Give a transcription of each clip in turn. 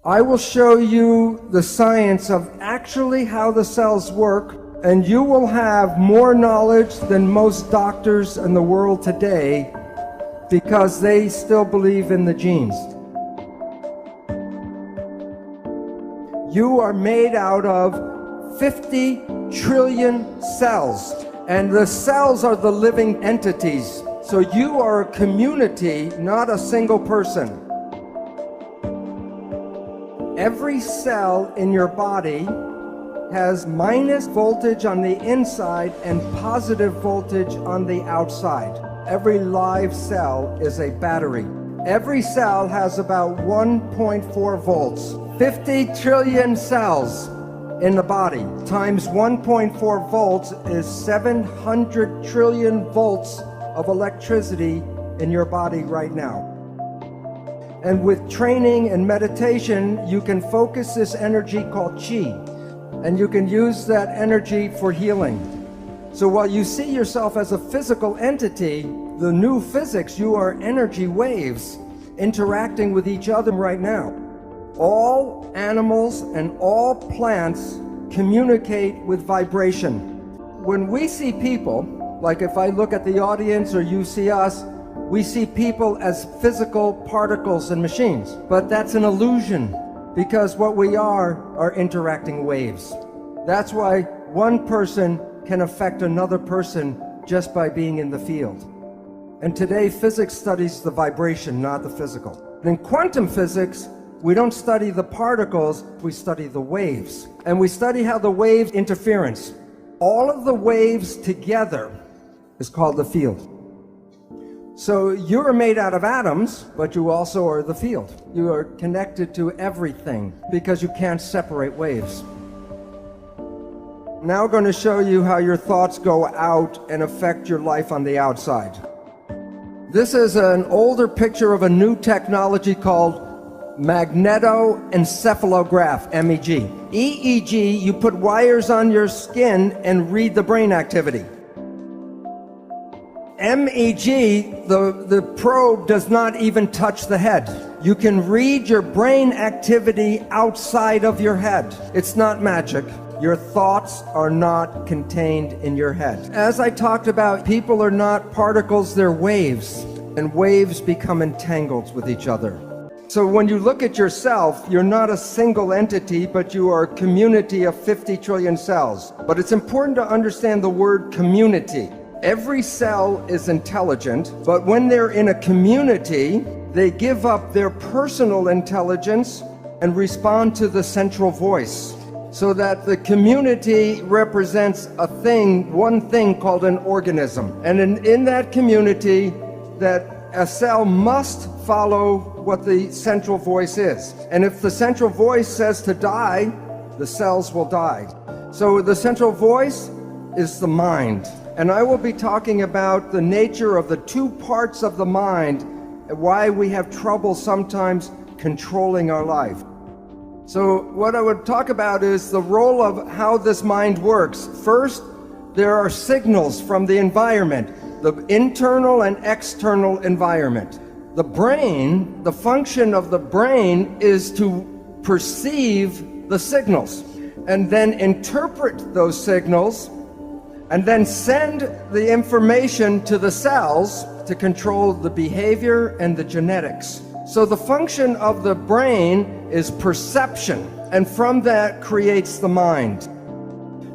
I will show you the science of actually how the cells work, and you will have more knowledge than most doctors in the world today because they still believe in the genes. You are made out of 50 trillion cells, and the cells are the living entities. So you are a community, not a single person. Every cell in your body has minus voltage on the inside and positive voltage on the outside. Every live cell is a battery. Every cell has about 1.4 volts. 50 trillion cells in the body times 1.4 volts is 700 trillion volts of electricity in your body right now. And with training and meditation, you can focus this energy called chi, and you can use that energy for healing. So while you see yourself as a physical entity, the new physics, you are energy waves interacting with each other right now. All animals and all plants communicate with vibration. When we see people, like if I look at the audience or you see us, we see people as physical particles and machines. But that's an illusion, because what we are interacting waves. That's why one person can affect another person just by being in the field. And today, physics studies the vibration, not the physical. In quantum physics, we don't study the particles, we study the waves. And we study how the waves interference. All of the waves together is called the field. So you're made out of atoms, but you also are the field. You are connected to everything because you can't separate waves. Now I'm going to show you how your thoughts go out and affect your life on the outside. This is an older picture of a new technology called magnetoencephalograph, MEG. EEG, you put wires on your skin and read the brain activity. MEG, the probe does not even touch the head. You can read your brain activity outside of your head. It's not magic. Your thoughts are not contained in your head. As I talked about, people are not particles, they're waves, and waves become entangled with each other. So when you look at yourself, you're not a single entity, but you are a community of 50 trillion cells. But it's important to understand the word community. Every cell is intelligent, but when they're in a community, they give up their personal intelligence and respond to the central voice. So that the community represents a thing, one thing called an organism. And in that community, that a cell must follow what the central voice is. And if the central voice says to die, the cells will die. So the central voice is the mind. And I will be talking about the nature of the two parts of the mind and why we have trouble sometimes controlling our life. So what I would talk about is the role of how this mind works. First, there are signals from the environment, the internal and external environment. The brain, the function of the brain is to perceive the signals and then interpret those signals and then send the information to the cells to control the behavior and the genetics. So the function of the brain is perception, and from that creates the mind.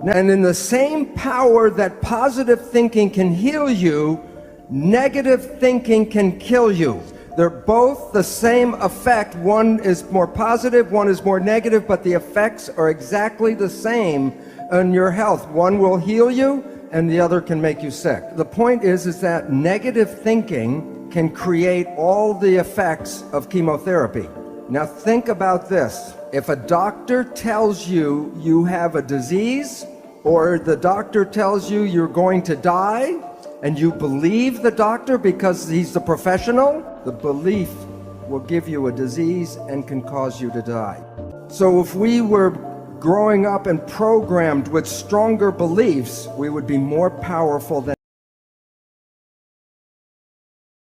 And in the same power that positive thinking can heal you, negative thinking can kill you. They're both the same effect. One is more positive, one is more negative, but the effects are exactly the same on your health. One will heal you and the other can make you sick. The point is that negative thinking can create all the effects of chemotherapy. Now think about this. If a doctor tells you you have a disease, or the doctor tells you you're going to die, and you believe the doctor because he's the professional, the belief will give you a disease and can cause you to die. So if we were growing up and programmed with stronger beliefs, we would be more powerful than